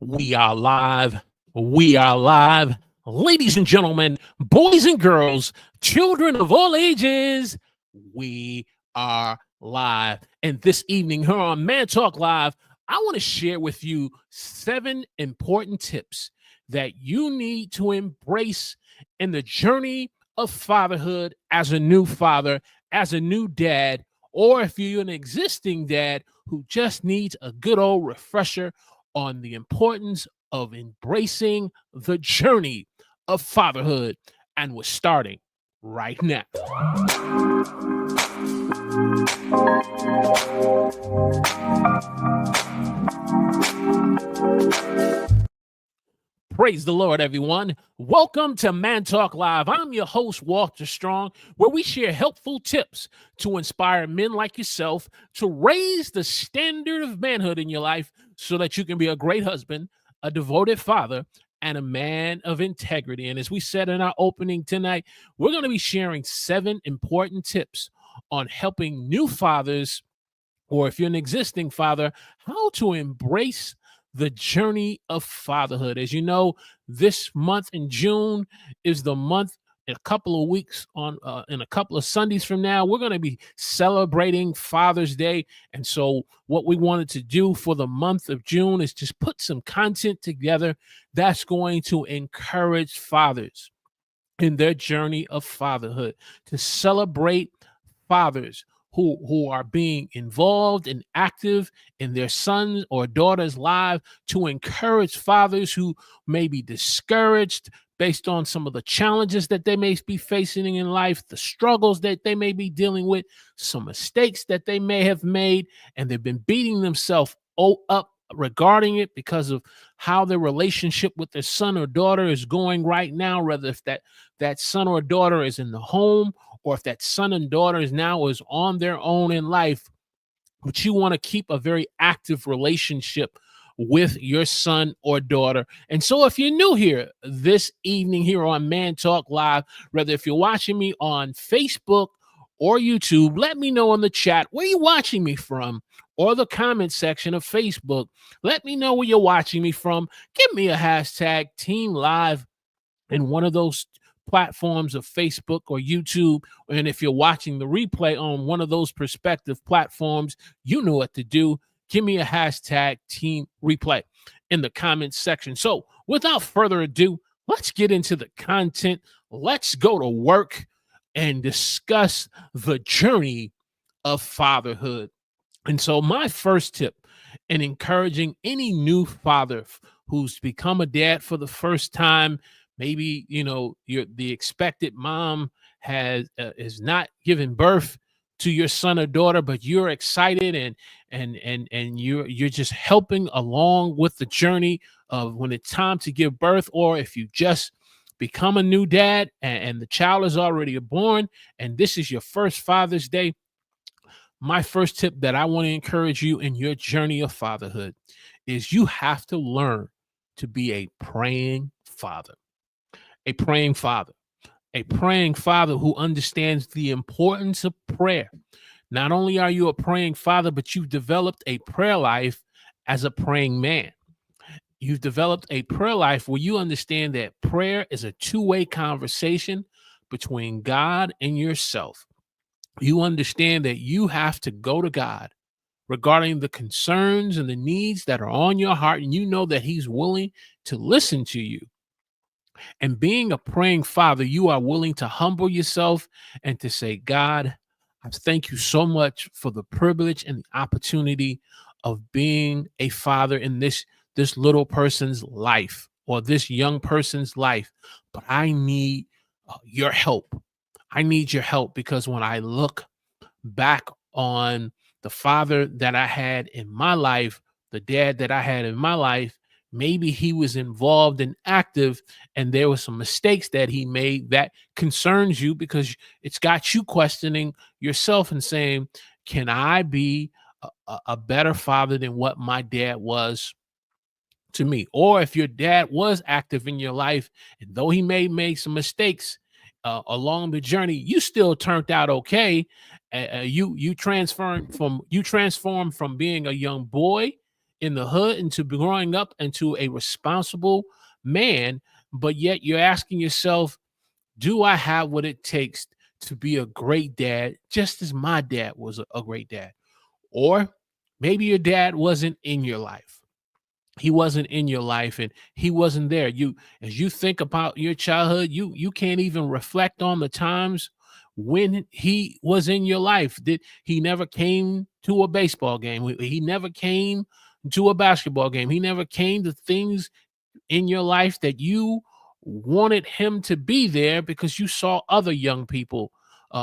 We are live. We are live. Ladies and gentlemen, boys and girls, children of all ages, we are live. And this evening here on Man Talk Live, I want to share with you 7 important tips that you need to embrace in the journey of fatherhood as a new father, as a new dad, or if you're an existing dad who just needs a good old refresher on the importance of embracing the journey of fatherhood. And we're starting right now. Praise the Lord, everyone. Welcome to Man Talk Live. I'm your host, Walter Strong, where we share helpful tips to inspire men like yourself to raise the standard of manhood in your life so that you can be a great husband, a devoted father, and a man of integrity. And as we said in our opening tonight, we're going to be sharing 7 important tips on helping new fathers, or if you're an existing father, how to embrace the journey of fatherhood. As you know, this month in June is the month. In a couple of weeks in a couple of Sundays from now, we're going to be celebrating Father's Day. And so what we wanted to do for the month of June is just put some content together that's going to encourage fathers in their journey of fatherhood, to celebrate fathers who are being involved and active in their sons or daughters' lives, to encourage fathers who may be discouraged based on some of the challenges that they may be facing in life, the struggles that they may be dealing with, some mistakes that they may have made, and they've been beating themselves up regarding it because of how their relationship with their son or daughter is going right now, whether if that son or daughter is in the home, or if that son and daughter is on their own in life, but you want to keep a very active relationship with your son or daughter. And so if you're new here this evening here on Man Talk Live, whether if you're watching me on Facebook or YouTube, let me know in the chat where you're watching me from, or the comment section of Facebook. Let me know where you're watching me from. Give me a hashtag Team Live in one of those platforms of Facebook or YouTube. And if you're watching the replay on one of those respective platforms, you know what to do. Give me a hashtag Team Replay in the comments section. So without further ado, let's get into the content. Let's go to work and discuss the journey of fatherhood. And so my first tip in encouraging any new father who's become a dad for the first time, maybe the expected mom is not giving birth to your son or daughter, but you're excited and you're just helping along with the journey of when it's time to give birth, or if you just become a new dad and the child is already born and this is your first Father's Day. My first tip that I want to encourage you in your journey of fatherhood is you have to learn to be a praying father. A praying father. A praying father who understands the importance of prayer. Not only are you a praying father, but you've developed a prayer life as a praying man. You've developed a prayer life where you understand that prayer is a two-way conversation between God and yourself. You understand that you have to go to God regarding the concerns and the needs that are on your heart, and you know that He's willing to listen to you. And being a praying father, you are willing to humble yourself and to say, God, I thank you so much for the privilege and the opportunity of being a father in this little person's life, or this young person's life. But I need your help. I need your help, because when I look back on the father that I had in my life, the dad that I had in my life, maybe he was involved and active, and there were some mistakes that he made that concerns you, because it's got you questioning yourself and saying, can I be a better father than what my dad was to me? Or if your dad was active in your life, and though he may make some mistakes along the journey, you still turned out okay. You transformed from being a young boy in the hood into growing up into a responsible man, but yet you're asking yourself, do I have what it takes to be a great dad, just as my dad was a great dad? Or maybe your dad wasn't in your life. He wasn't in your life and he wasn't there. You, as you think about your childhood, you can't even reflect on the times when he was in your life. Did he never came to a baseball game? He never came to a basketball game. He never came to things in your life that you wanted him to be there because you saw other young people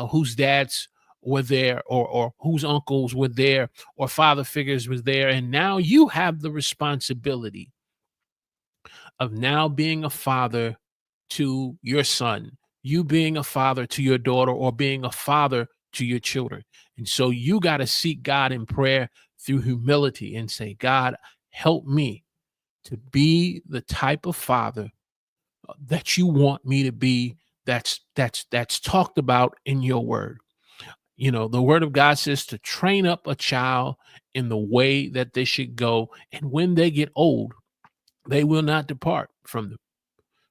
whose dads were there, or whose uncles were there, or father figures was there, and now you have the responsibility of now being a father to your son, you being a father to your daughter, or being a father to your children. And so you got to seek God in prayer through humility and say, God, help me to be the type of father that you want me to be, that's talked about in your word. You know, the word of God says to train up a child in the way that they should go, and when they get old, they will not depart from them.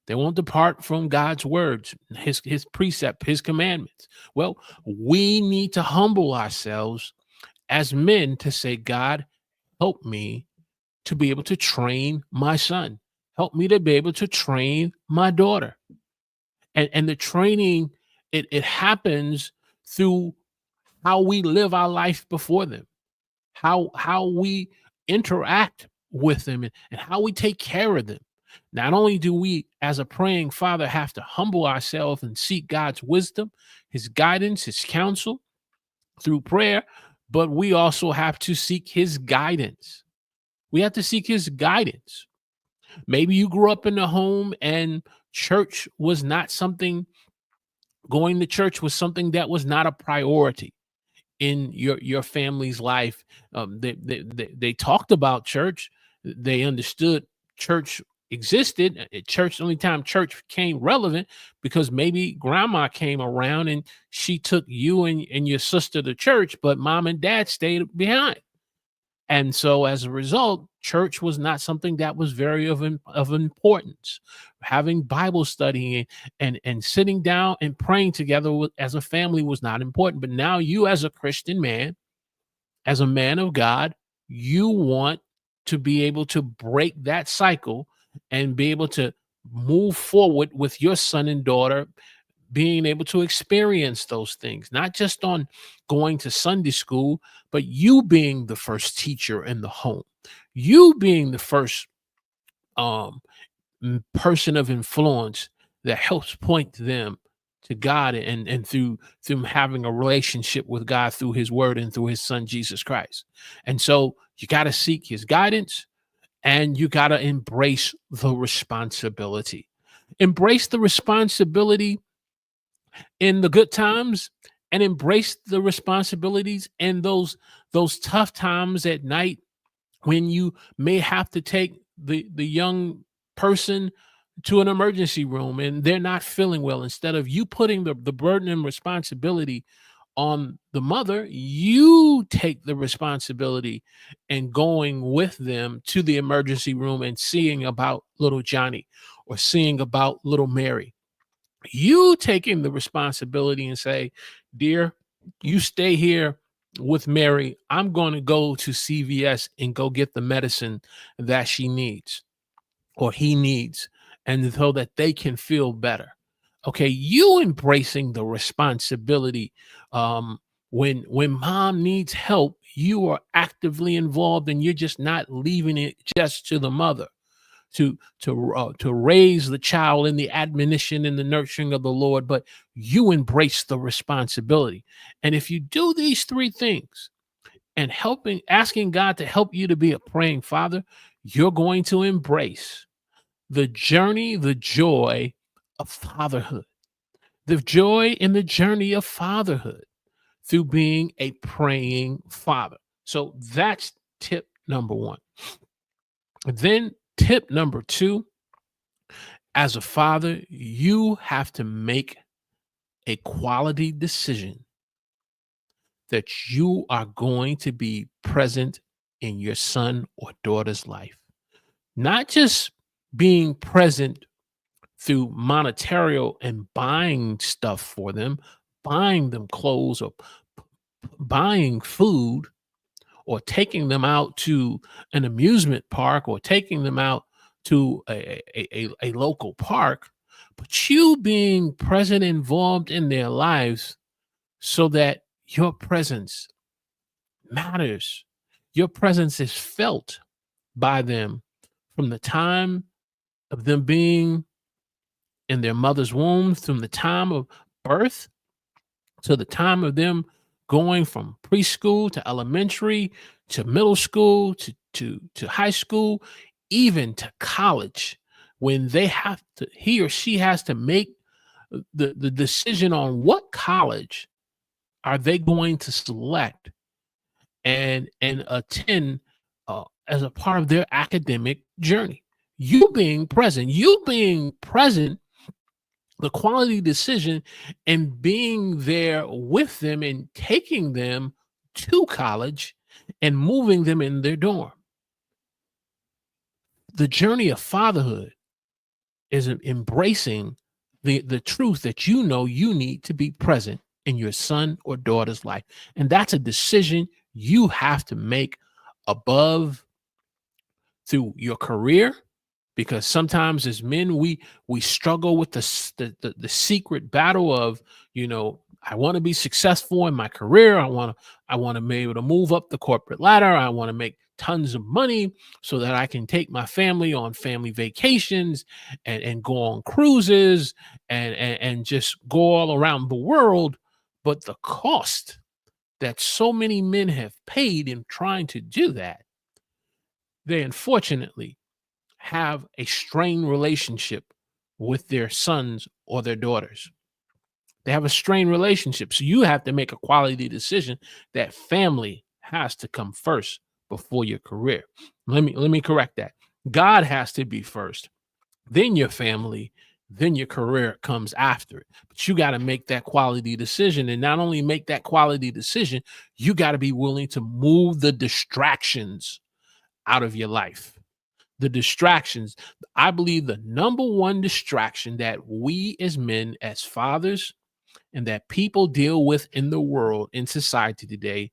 They won't depart from God's words, his precept, his commandments. Well, we need to humble ourselves as men to say, God, help me to be able to train my son. Help me to be able to train my daughter. And the training, it happens through how we live our life before them, how we interact with them, and how we take care of them. Not only do we, as a praying father, have to humble ourselves and seek God's wisdom, his guidance, his counsel through prayer, but we also have to seek his guidance. We have to seek his guidance. Maybe you grew up in a home and church was not something, going to church was something that was not a priority in your family's life. They talked about church. They understood church existed. Church, the only time church became relevant because maybe grandma came around and she took you and your sister to church, but mom and dad stayed behind. And so as a result, church was not something that was very of importance. Having Bible study and sitting down and praying together as a family was not important. But now you, as a Christian man, as a man of God, you want to be able to break that cycle and be able to move forward with your son and daughter, being able to experience those things, not just on going to Sunday school, but you being the first teacher in the home, you being the first um, person of influence that helps point them to God, and through having a relationship with God through his word and through his son Jesus Christ. And so you got to seek his guidance, and you got to embrace the responsibility. Embrace the responsibility in the good times, and embrace the responsibilities in those tough times at night when you may have to take the young person to an emergency room and they're not feeling well. Instead of you putting the burden and responsibility on the mother, you take the responsibility and going with them to the emergency room and seeing about little Johnny or seeing about little Mary. You taking the responsibility and say, dear, you stay here with Mary. I'm going to go to CVS and go get the medicine that she needs or he needs, and so that they can feel better. Okay, you embracing the responsibility. When mom needs help, you are actively involved, and you're just not leaving it just to the mother to raise the child in the admonition and the nurturing of the Lord, but you embrace the responsibility. And if you do these three things, and asking God to help you to be a praying father, you're going to embrace the journey, the joy of fatherhood, the joy in the journey of fatherhood through being a praying father. So that's tip number one. Then tip number two, as a father, you have to make a quality decision that you are going to be present in your son or daughter's life. Not just being present through monetary and buying stuff for them, buying them clothes or buying food or taking them out to an amusement park or taking them out to a local park, but you being present, involved in their lives so that your presence matters. Your presence is felt by them from the time of them being in their mother's womb, from the time of birth to the time of them going from preschool to elementary to middle school to high school, even to college, when they have to, he or she has to make the decision on what college are they going to select and attend as a part of their academic journey. You being present, the quality decision, and being there with them and taking them to college and moving them in their dorm. The journey of fatherhood is embracing the truth that you know you need to be present in your son or daughter's life. And that's a decision you have to make above through your career, because sometimes as men we struggle with the secret battle of, I want to be successful in my career. I want to be able to move up the corporate ladder. I want to make tons of money so that I can take my family on family vacations and go on cruises and just go all around the world. But the cost that so many men have paid in trying to do that, they unfortunately have a strained relationship with their sons or their daughters. They have a strained relationship. So you have to make a quality decision that family has to come first before your career. Let me correct that. God has to be first, then your family, then your career comes after it. But you got to make that quality decision. And not only make that quality decision, you got to be willing to move the distractions out of your life. The distractions. I believe the number one distraction that we as men, as fathers, and that people deal with in the world, in society today,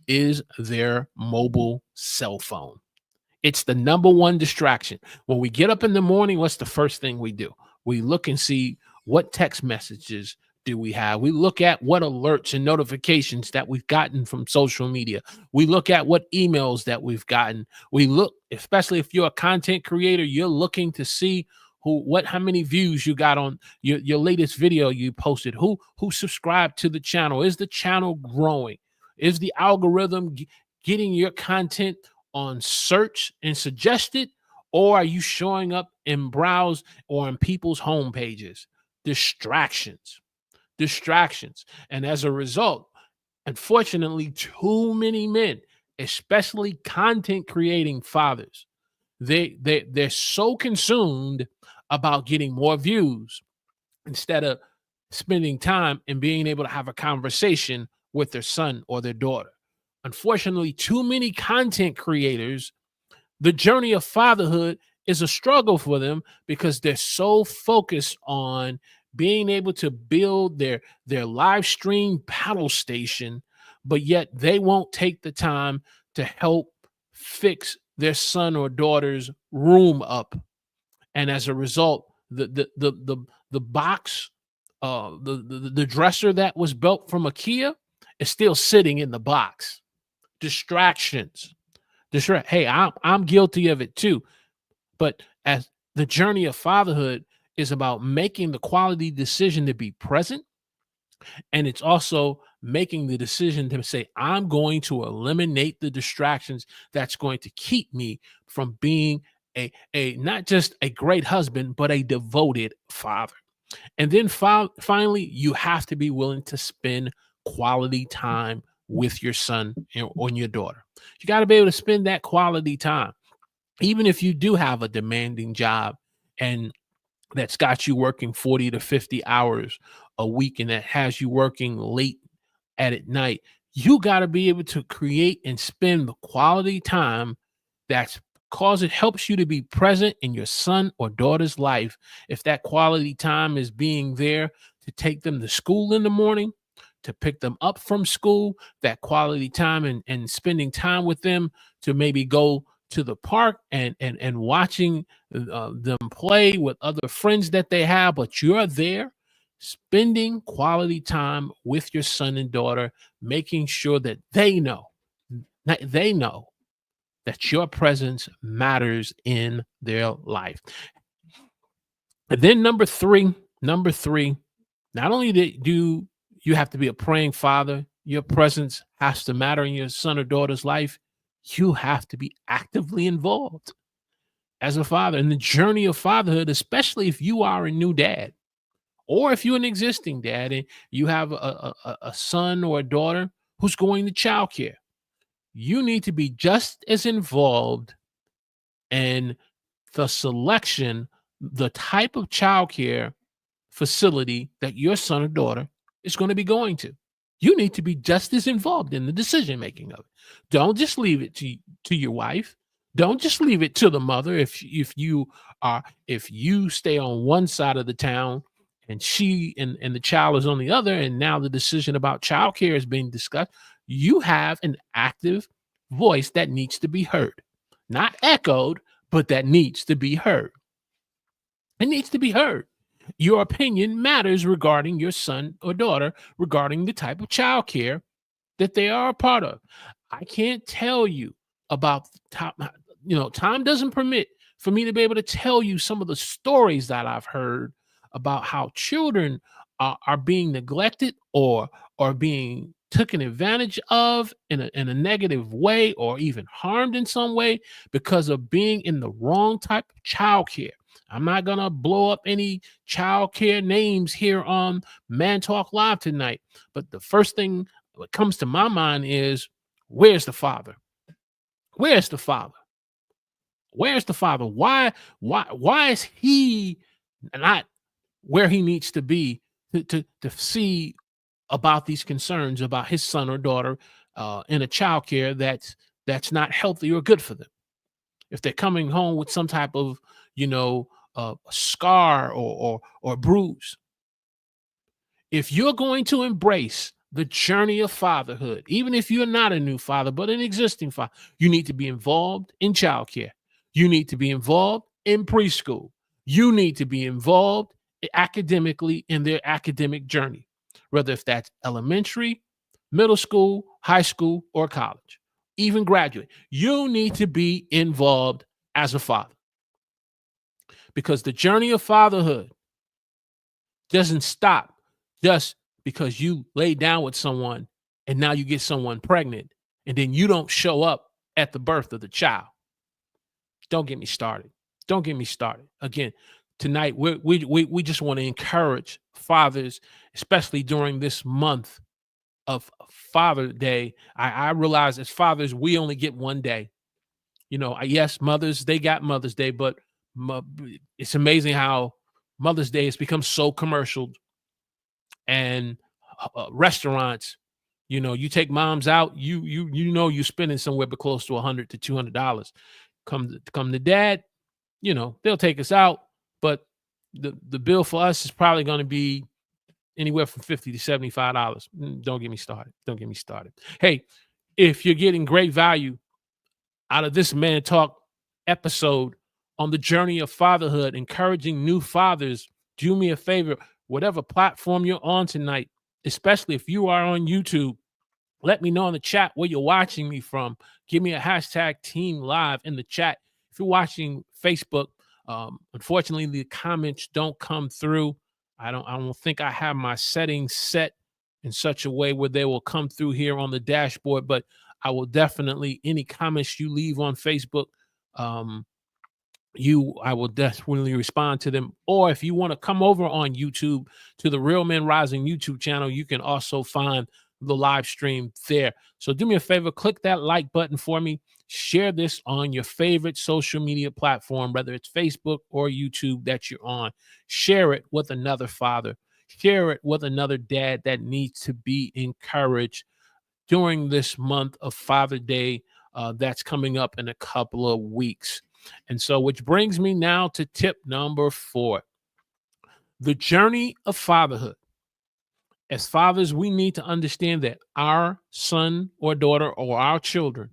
is their mobile cell phone. It's the number one distraction. When we get up in the morning, what's the first thing we do? We look and see what text messages do we have. We look at what alerts and notifications that we've gotten from social media. We look at what emails that we've gotten. We look, especially if you're a content creator, you're looking to see how many views you got on your latest video you posted, who subscribed to the channel. Is the channel growing? Is the algorithm getting your content on search and suggested, or are you showing up in browse or on people's home pages? Distractions. And as a result, unfortunately, too many men, especially content creating fathers, they're so consumed about getting more views instead of spending time and being able to have a conversation with their son or their daughter. Unfortunately, too many content creators, the journey of fatherhood is a struggle for them because they're so focused on being able to build their live stream battle station, but yet they won't take the time to help fix their son or daughter's room up. And as a result, the box, the dresser that was built from IKEA is still sitting in the box. Distractions. Hey, I'm guilty of it too. But as the journey of fatherhood is about making the quality decision to be present, and it's also making the decision to say, I'm going to eliminate the distractions that's going to keep me from being a not just a great husband, but a devoted father. And then finally, you have to be willing to spend quality time with your son or your daughter. You got to be able to spend that quality time. Even if you do have a demanding job and that's got you working 40 to 50 hours a week and that has you working late at night, You got to be able to create and spend the quality time that's cause it helps you to be present in your son or daughter's life. If that quality time is being there to take them to school in the morning, to pick them up from school, that quality time and spending time with them to maybe go to the park and watching them play with other friends that they have, but you're there spending quality time with your son and daughter, making sure that they know that your presence matters in their life. And then number three, not only do you have to be a praying father, your presence has to matter in your son or daughter's life. You have to be actively involved as a father in the journey of fatherhood, especially if you are a new dad or if you're an existing dad and you have a son or a daughter who's going to childcare. You need to be just as involved in the selection, the type of childcare facility that your son or daughter is going to be going to. You need to be just as involved in the decision making of it. Don't just leave it to your wife. Don't just leave it to the mother. If you stay on one side of the town and she and the child is on the other, and now the decision about childcare is being discussed, you have an active voice that needs to be heard, not echoed, but that needs to be heard. It needs to be heard. Your opinion matters regarding your son or daughter, regarding the type of childcare that they are a part of. I can't tell you about time. Time doesn't permit for me to be able to tell you some of the stories that I've heard about how children are being neglected or being taken advantage of in a negative way or even harmed in some way because of being in the wrong type of childcare. I'm not gonna blow up any childcare names here on Man Talk Live tonight, but the first thing what comes to my mind is where's the father? Where's the father? Where's the father? Why is he not where he needs to be to see about these concerns about his son or daughter in a child care that's not healthy or good for them? If they're coming home with some type of scar or bruise, if you're going to embrace the journey of fatherhood, even if you're not a new father, but an existing father, you need to be involved in childcare. You need to be involved in preschool. You need to be involved academically in their academic journey, whether if that's elementary, middle school, high school, or college, even graduate. You need to be involved as a father because the journey of fatherhood doesn't stop just because you lay down with someone and now you get someone pregnant and then you don't show up at the birth of the child. Don't get me started. Don't get me started. Again, tonight we just want to encourage fathers, especially during this month of Father Day. I realize as fathers, we only get one day. Yes, mothers, they got Mother's Day, but it's amazing how Mother's Day has become so commercial and restaurants. You take moms out, you're spending somewhere but close to $100 to $200. Come to dad, they'll take us out, but the bill for us is probably going to be anywhere from $50 to $75. Don't get me started. Don't get me started. Hey, if you're getting great value out of this Man Talk episode on the journey of fatherhood, encouraging new fathers, do me a favor, whatever platform you're on tonight, especially if you are on YouTube, let me know in the chat where you're watching me from. Give me a hashtag Team Live in the chat. If you're watching Facebook, unfortunately the comments don't come through. I don't think I have my settings set in such a way where they will come through here on the dashboard, but I will definitely, any comments you leave on Facebook, I will definitely respond to them. Or if you want to come over on YouTube to the Real Men Rising YouTube channel, you can also find the live stream there. So do me a favor, click that like button for me. Share this on your favorite social media platform, whether it's Facebook or YouTube that you're on. Share it with another father. Share it with another dad that needs to be encouraged during this month of Father Day that's coming up in a couple of weeks. And so, which brings me now to tip number 4, the journey of fatherhood. As fathers, we need to understand that our son or daughter or our children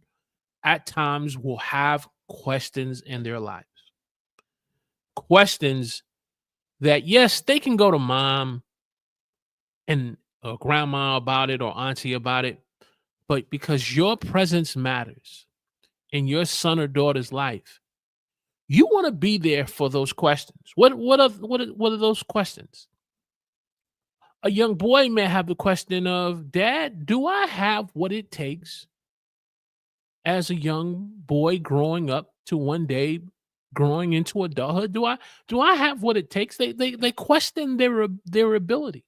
at times will have questions in their lives. Questions that, yes, they can go to mom and grandma about it or auntie about it, but because your presence matters in your son or daughter's life, you want to be there for those questions. What are those questions? A young boy may have the question of, Dad, do I have what it takes as a young boy growing up to one day growing into adulthood? Do I have what it takes? They question their ability.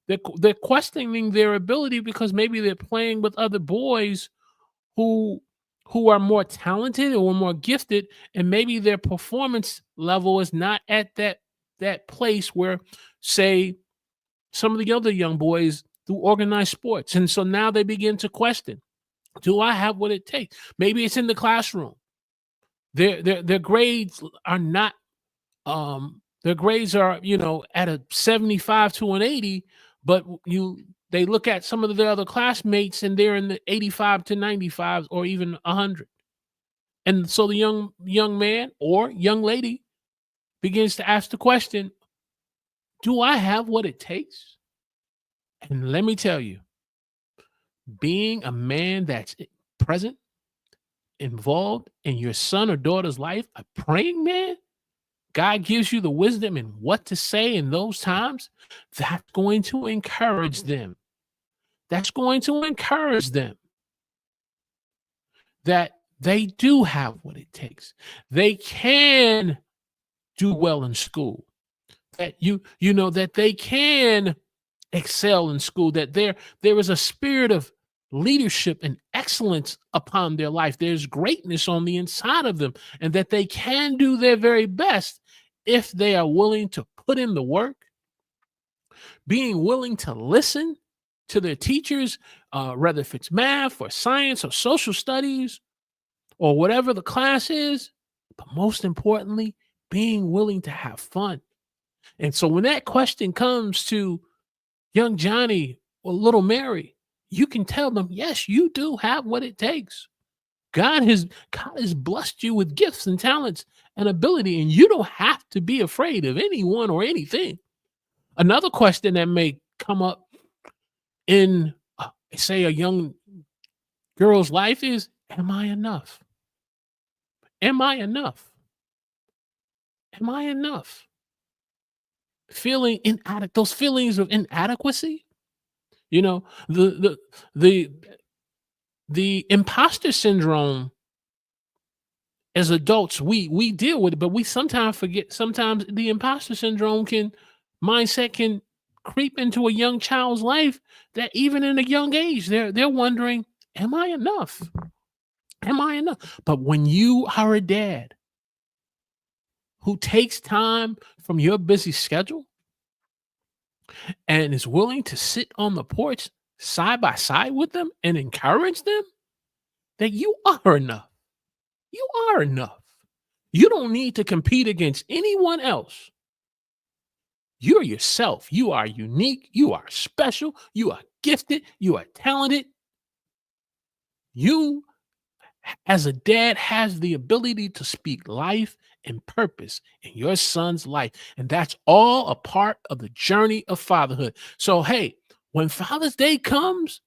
They're questioning their ability because maybe they're playing with other boys who who are more talented or more gifted, and maybe their performance level is not at that place where, say, some of the other young boys do organized sports. And so now they begin to question, do I have what it takes? Maybe it's in the classroom. Their grades are not their grades are, at a 75 to an 80, but they look at some of their other classmates and they're in the 85 to 95 or even 100. And so the young man or young lady begins to ask the question, do I have what it takes? And let me tell you, being a man that's present, involved in your son or daughter's life, a praying man, God gives you the wisdom and what to say in those times. That's going to encourage them. That's going to encourage them that they do have what it takes. They can do well in school. That that they can excel in school, that there is a spirit of leadership and excellence upon their life. There's greatness on the inside of them, and that they can do their very best if they are willing to put in the work, being willing to listen to their teachers, whether if it's math or science or social studies or whatever the class is, but most importantly, being willing to have fun. And so when that question comes to young Johnny or little Mary, you can tell them, yes, you do have what it takes. God has blessed you with gifts and talents and ability, and you don't have to be afraid of anyone or anything. Another question that may come up in, say, a young girl's life is, am I enough? Am I enough? Am I enough? Feeling inadequate, those feelings of inadequacy. You know, the the imposter syndrome, as adults, we deal with it, but we sometimes forget. Sometimes the imposter syndrome mindset can creep into a young child's life, that even in a young age, they're wondering, am I enough? Am I enough? But when you are a dad who takes time from your busy schedule and is willing to sit on the porch side by side with them and encourage them, that you are enough. You are enough. You don't need to compete against anyone else. You're yourself. You are unique. You are special. You are gifted. You are talented. You, as a dad, has the ability to speak life and purpose in your son's life. And that's all a part of the journey of fatherhood. So, hey, when Father's Day comes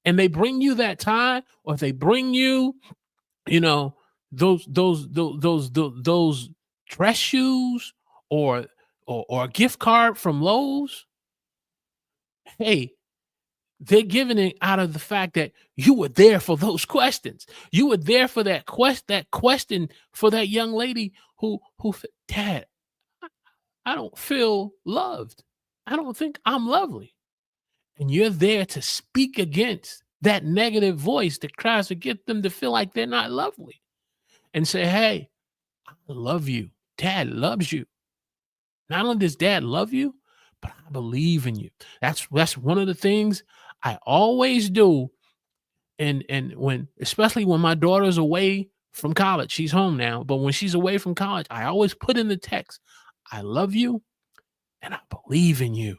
and they bring you that tie, or if they bring you, you know, those dress shoes, or or a gift card from Lowe's, hey, they're giving it out of the fact that you were there for those questions. You were there for that question for that young lady who Dad, I don't feel loved. I don't think I'm lovely. And you're there to speak against that negative voice that tries to get them to feel like they're not lovely, and say, hey, I love you. Dad loves you. Not only does Dad love you, but I believe in you. That's one of the things I always do And when, especially when my daughter's away from college, she's home now, but when she's away from college, I always put in the text, I love you and I believe in you,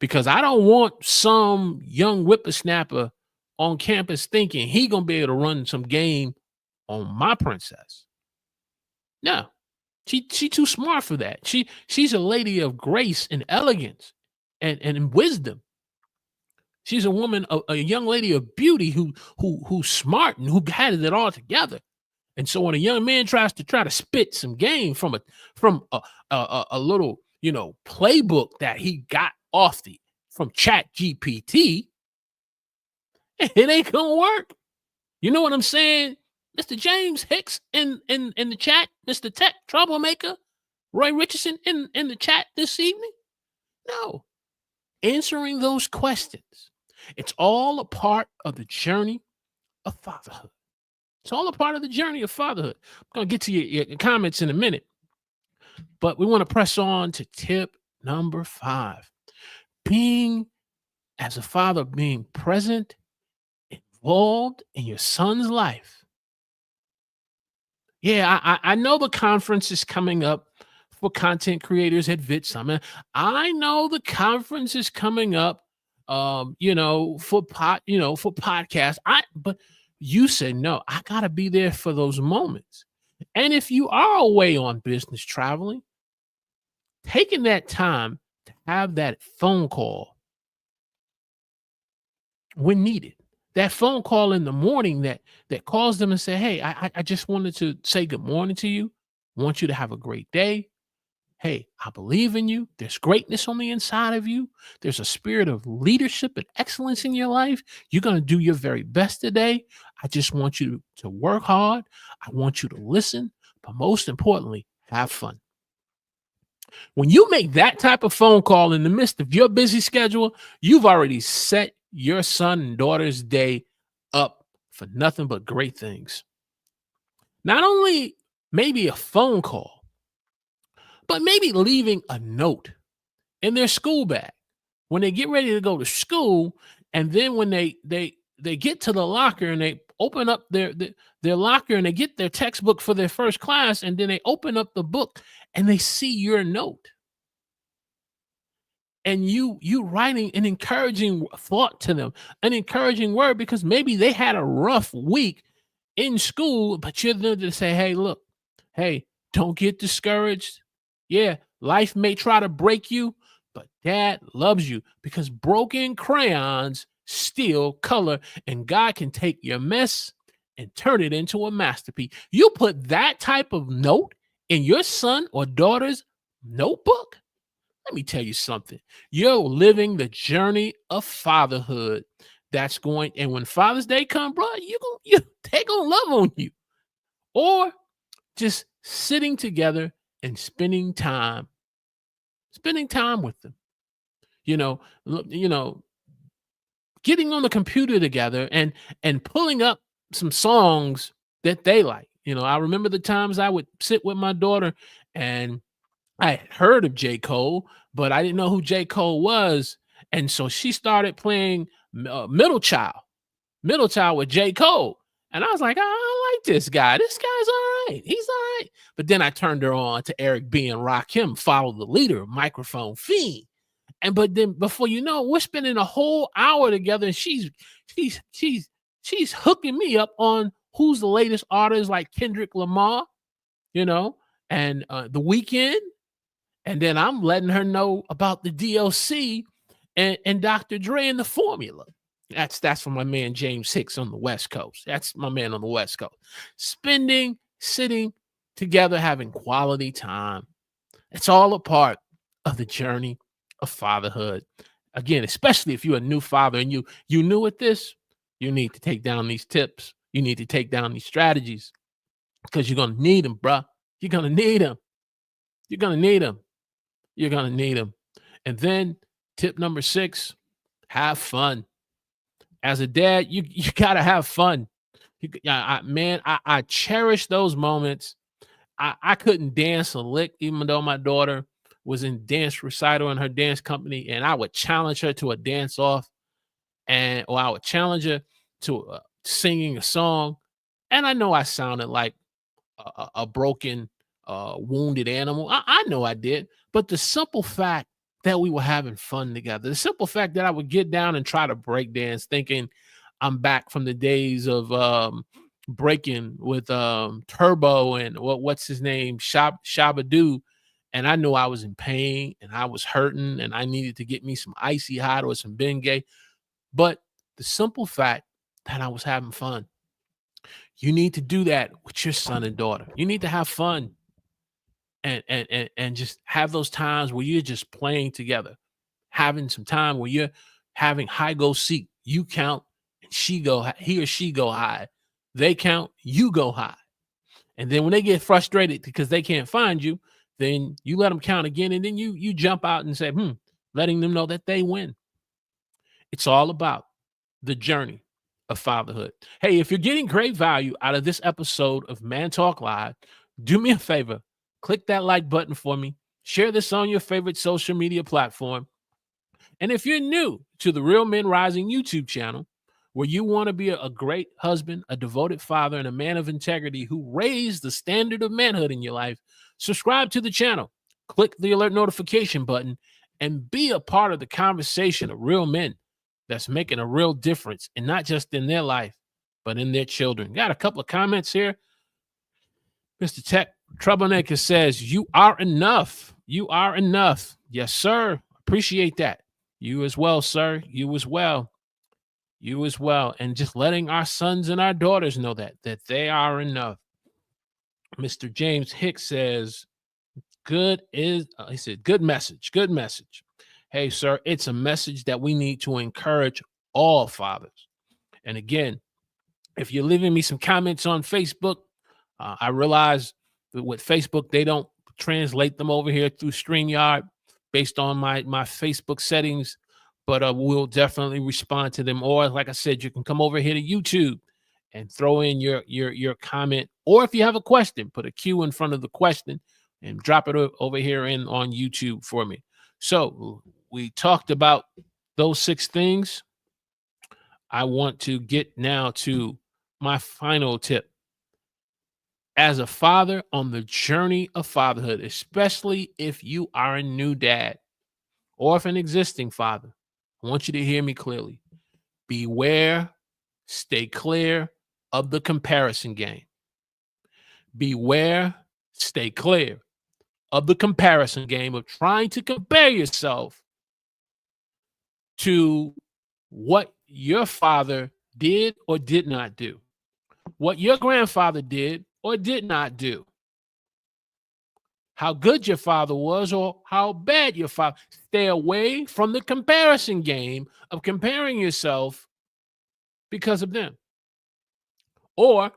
because I don't want some young whippersnapper on campus thinking he gonna be able to run some game on my princess. No, she too smart for that. She's a lady of grace and elegance and wisdom. She's a woman, a young lady of beauty who's smart and who has it all together. And so when a young man tries to spit some game from a little, playbook that he got off the from Chat GPT, it ain't gonna work. You know what I'm saying? Mr. James Hicks in the chat, Mr. Tech Troublemaker, Roy Richardson in the chat this evening. No. Answering those questions. It's all a part of the journey of fatherhood. It's all a part of the journey of fatherhood. I'm going to get to your comments in a minute, but we want to press on to tip number 5. As a father, being present, involved in your son's life. Yeah, I know the conference is coming up for content creators at Vid Summit. I know the conference is coming up, for podcasts. But you said no. I gotta be there for those moments. And if you are away on business traveling, taking that time to have that phone call when needed. That phone call in the morning that calls them and say, "Hey, I just wanted to say good morning to you. Want you to have a great day. Hey, I believe in you. There's greatness on the inside of you. There's a spirit of leadership and excellence in your life. You're going to do your very best today. I just want you to work hard. I want you to listen, but most importantly, have fun." When you make that type of phone call in the midst of your busy schedule, you've already set your son and daughter's day up for nothing but great things. Not only maybe a phone call, but maybe leaving a note in their school bag when they get ready to go to school, and then when they get to the locker and they open up their locker and they get their textbook for their first class, and then they open up the book and they see your note. And you writing an encouraging thought to them, an encouraging word, because maybe they had a rough week in school, but you're there to say, "Hey, look, hey, don't get discouraged. Yeah, life may try to break you, but dad loves you, because broken crayons still color, and God can take your mess and turn it into a masterpiece." You put that type of note in your son or daughter's notebook. Let me tell you something. You're living the journey of fatherhood. That's going, and when Father's Day come, bro, they gonna love on you. Or just sitting together and spending time with them. You know, getting on the computer together and pulling up some songs that they like. I remember the times I would sit with my daughter and I had heard of J. Cole, but I didn't know who J. Cole was. And so she started playing Middle Child with J. Cole. And I was like, I like this guy. This guy's all right. He's all right. But then I turned her on to Eric B. and Rakim, Follow the Leader, Microphone Fiend. But then before you know, we're spending a whole hour together, and she's hooking me up on who's the latest artist, like Kendrick Lamar, and The Weeknd. And then I'm letting her know about the DLC and Dr. Dre and the Formula. That's from my man James Hicks on the West Coast. That's my man on the West Coast. Sitting together, having quality time. It's all a part of the journey of fatherhood. Again, especially if you're a new father and you new at this, you need to take down these tips. You need to take down these strategies, because you're going to need them, bro. You're going to need them. You're going to need them. You're going to need them. And then tip number 6, have fun. As a dad, you got to have fun. I cherish those moments. I couldn't dance a lick, even though my daughter was in dance recital in her dance company, and I would challenge her to a dance off, or I would challenge her to singing a song. And I know I sounded like a broken, wounded animal. I know I did. But the simple fact that we were having fun together, the simple fact that I would get down and try to break dance, thinking I'm back from the days of breaking with Turbo and what's his name, Shabadoo. And I knew I was in pain and I was hurting and I needed to get me some icy hot or some Bengay. But the simple fact that I was having fun, you need to do that with your son and daughter. You need to have fun and just have those times where you're just playing together, having some time where you're having high go seek. You count and he or she go high. They count, you go high. And then when they get frustrated because they can't find you, then you let them count again, and then you jump out and say, letting them know that they win. It's all about the journey of fatherhood. Hey, if you're getting great value out of this episode of Man Talk Live, do me a favor, click that like button for me, share this on your favorite social media platform. And if you're new to the Real Men Rising YouTube channel, where you want to be a great husband, a devoted father, and a man of integrity who raised the standard of manhood in your life, subscribe to the channel, click the alert notification button, and be a part of the conversation of real men that's making a real difference, and not just in their life, but in their children. Got a couple of comments here. Mr. Tech Troublemaker says, "You are enough. You are enough." Yes, sir. Appreciate that. You as well, sir. You as well. You as well. And just letting our sons and our daughters know that they are enough. Mr. James Hicks says, he said, good message. Good message. Hey, sir, it's a message that we need to encourage all fathers. And again, if you're leaving me some comments on Facebook, I realize that with Facebook, they don't translate them over here through StreamYard based on my Facebook settings, but we'll definitely respond to them. Or like I said, you can come over here to YouTube and throw in your comment. Or if you have a question, put a Q in front of the question and drop it over here on YouTube for me. So we talked about those 6 things. I want to get now to my final tip. As a father on the journey of fatherhood, especially if you are a new dad or if an existing father, I want you to hear me clearly. Beware, stay clear of the comparison game. Beware, stay clear of the comparison game of trying to compare yourself to what your father did or did not do, what your grandfather did or did not do, how good your father was or how bad your father. Stay away from the comparison game of comparing yourself because of them. Or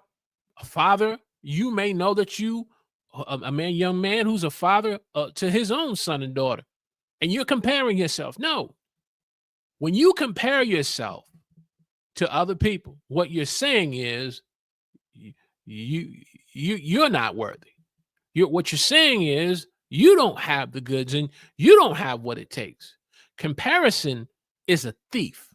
a father, you may know that young man who's a father to his own son and daughter, and you're comparing yourself. No. When you compare yourself to other people, what you're saying is you're not worthy. What you're saying is you don't have the goods and you don't have what it takes. Comparison is a thief.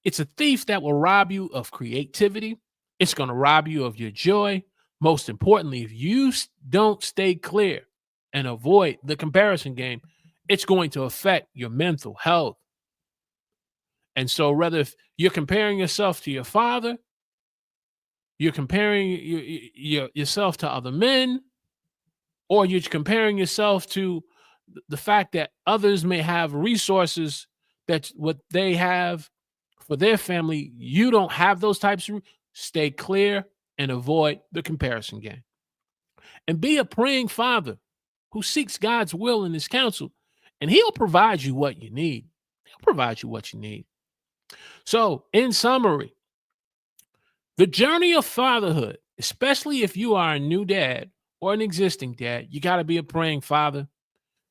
It's a thief that will rob you of creativity. It's going to rob you of your joy. Most importantly, if you don't stay clear and avoid the comparison game, it's going to affect your mental health. And so whether if you're comparing yourself to your father, you're comparing yourself to other men, or you're comparing yourself to the fact that others may have resources that what they have for their family, you don't have those types of. Stay clear and avoid the comparison game. And be a praying father who seeks God's will in his counsel, and he'll provide you what you need. He'll provide you what you need. So, in summary, the journey of fatherhood, especially if you are a new dad or an existing dad, you got to be a praying father.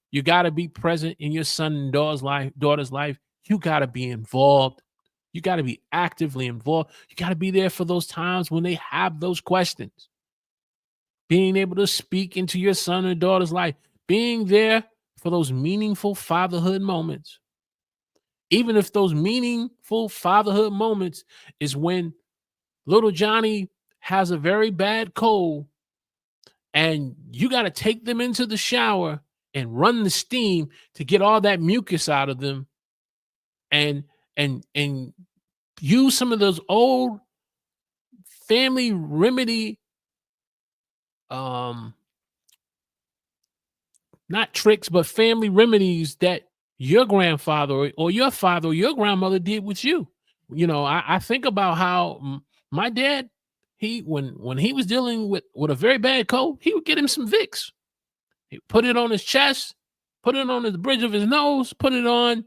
You got to be present in your son and daughter's life. You got to be involved. You got to be actively involved. You got to be there for those times when they have those questions. Being able to speak into your son or daughter's life. Being there for those meaningful fatherhood moments. Even if those meaningful fatherhood moments is when little Johnny has a very bad cold and you got to take them into the shower and run the steam to get all that mucus out of them, and and use some of those old family remedy, um not tricks, but family remedies that your grandfather or your father or your grandmother did with you. I think about how my dad, he when he was dealing with a very bad cold, he would get him some Vicks. He put it on his chest, put it on the bridge of his nose, put it um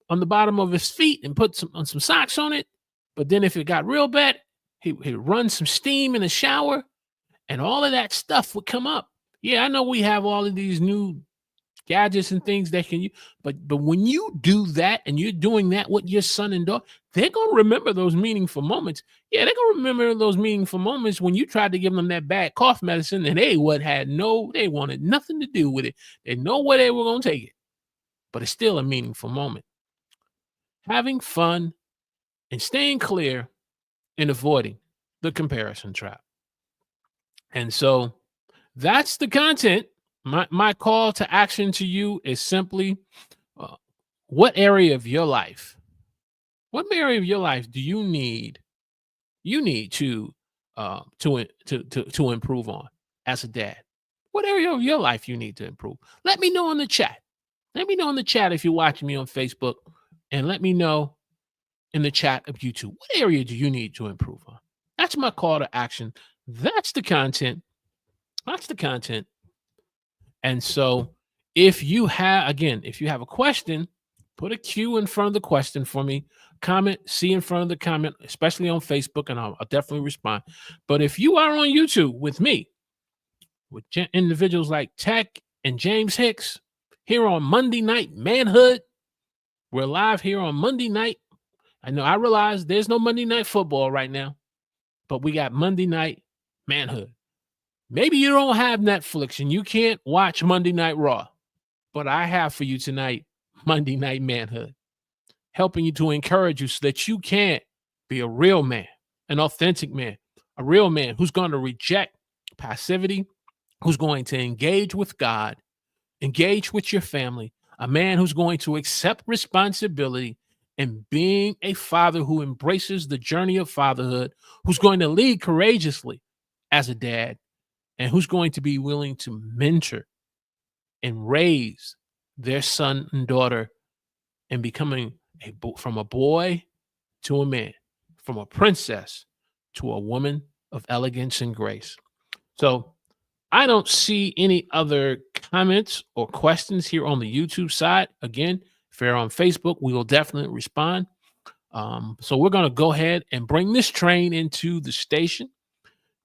on the bottom of his feet, and put some socks on it. But then if it got real bad, he'd run some steam in the shower, and all of that stuff would come up. Yeah, I know we have all of these new gadgets and things that can you, but when you do that and you're doing that with your son and daughter, they're gonna remember those meaningful moments. Yeah, they're gonna remember those meaningful moments when you tried to give them that bad cough medicine and they wanted nothing to do with it. They know where they were gonna take it, but it's still a meaningful moment. Having fun and staying clear and avoiding the comparison trap. And so that's the content. My call to action to you is simply, uh, what area of your life, what area of your life do you need to improve on as a dad? What area of your life you need to improve? Let me know in the chat. Let me know in the chat if you're watching me on Facebook, and let me know in the chat of YouTube. What area do you need to improve on? That's my call to action. That's the content. That's the content. And so if you have a question, put a Q in front of the question for me. Comment C in front of the comment, especially on Facebook, and I'll definitely respond. But if you are on YouTube with me, with individuals like Tech and James Hicks, here on Monday Night Manhood, we're live here on Monday night. I realize there's no Monday Night Football right now, but we got Monday Night Manhood. Maybe you don't have Netflix and you can't watch Monday Night Raw, but I have for you tonight Monday Night Manhood, helping you to encourage you so that you can be a real man, an authentic man, a real man who's going to reject passivity, who's going to engage with God, engage with your family, a man who's going to accept responsibility and being a father who embraces the journey of fatherhood, who's going to lead courageously as a dad, and who's going to be willing to mentor and raise their son and daughter and becoming from a boy to a man, from a princess to a woman of elegance and grace. So I don't see any other comments or questions here on the YouTube side. Again, if you're on Facebook, we will definitely respond. So we're going to go ahead and bring this train into the station.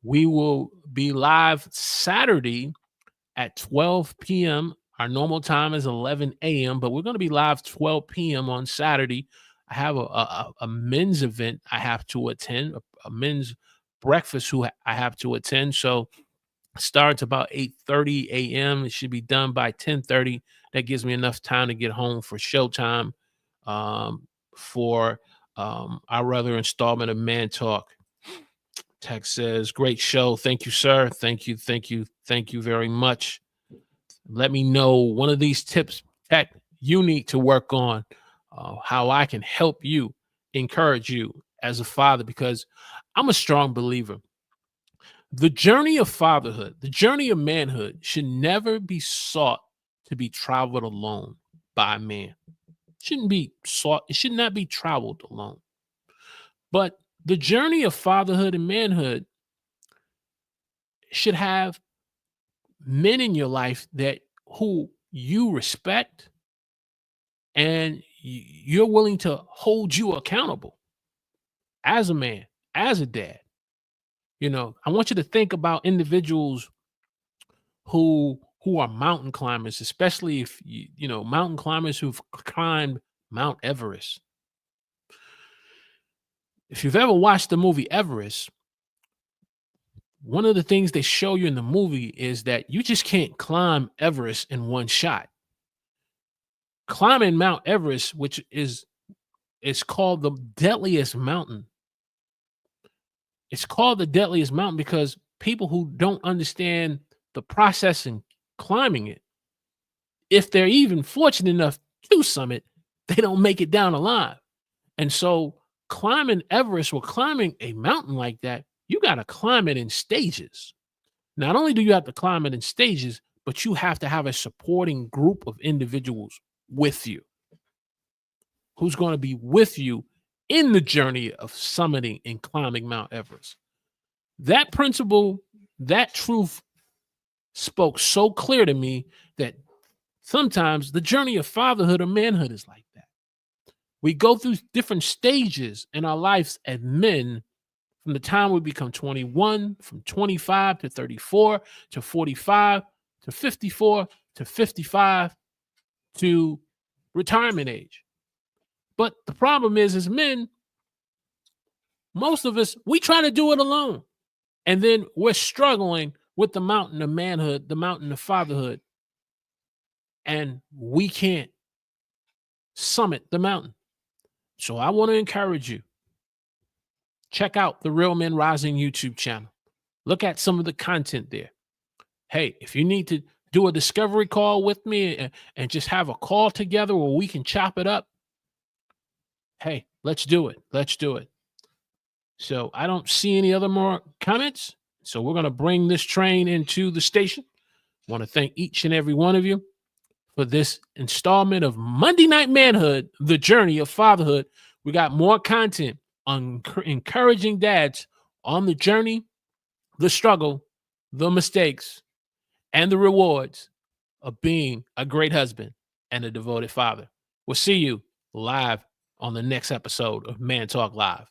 We will be live Saturday at 12 p.m. Our normal time is 11 a.m., but we're going to be live 12 p.m. on Saturday. I have a men's event I have to attend, a men's breakfast I have to attend. So it starts about 8:30 a.m. It should be done by 10:30. That gives me enough time to get home for showtime, for our other installment of Man Talk. Text says, great show. Thank you, sir. Thank you. Thank you. Thank you very much. Let me know one of these tips, Tech, you need to work on, how I can help you, encourage you as a father, because I'm a strong believer. The journey of fatherhood, the journey of manhood should never be sought to be traveled alone by a man. It should not be traveled alone. But the journey of fatherhood and manhood should have men in your life that who you respect, and you're willing to hold you accountable as a man, as a dad. I want you to think about individuals who are mountain climbers, especially if mountain climbers who've climbed Mount Everest. If you've ever watched the movie Everest, one of the things they show you in the movie is that you just can't climb Everest in one shot. climbing Mount Everest, which is it's called the deadliest mountain. It's called the deadliest mountain because people who don't understand the process in climbing it, if they're even fortunate enough to summit, they don't make it down alive. And so climbing Everest or climbing a mountain like that, you got to climb it in stages. Not only do you have to climb it in stages, but you have to have a supporting group of individuals with you who's going to be with you in the journey of summiting and climbing Mount Everest. That principle, that truth spoke so clear to me that sometimes the journey of fatherhood or manhood is like that. We go through different stages in our lives as men from the time we become 21, from 25 to 34 to 45 to 54 to 55 to retirement age. But the problem is, as men, most of us, we try to do it alone. And then we're struggling with the mountain of manhood, the mountain of fatherhood. And we can't summit the mountain. So I want to encourage you. Check out the Real Men Rising YouTube channel. Look at some of the content there. Hey, if you need to do a discovery call with me and just have a call together where we can chop it up, hey, let's do it. Let's do it. So I don't see any other more comments. So we're going to bring this train into the station. I want to thank each and every one of you for this installment of Monday Night Manhood, the journey of fatherhood. We got more content on encouraging dads on the journey, the struggle, the mistakes, and the rewards of being a great husband and a devoted father. We'll see you live on the next episode of Man Talk Live.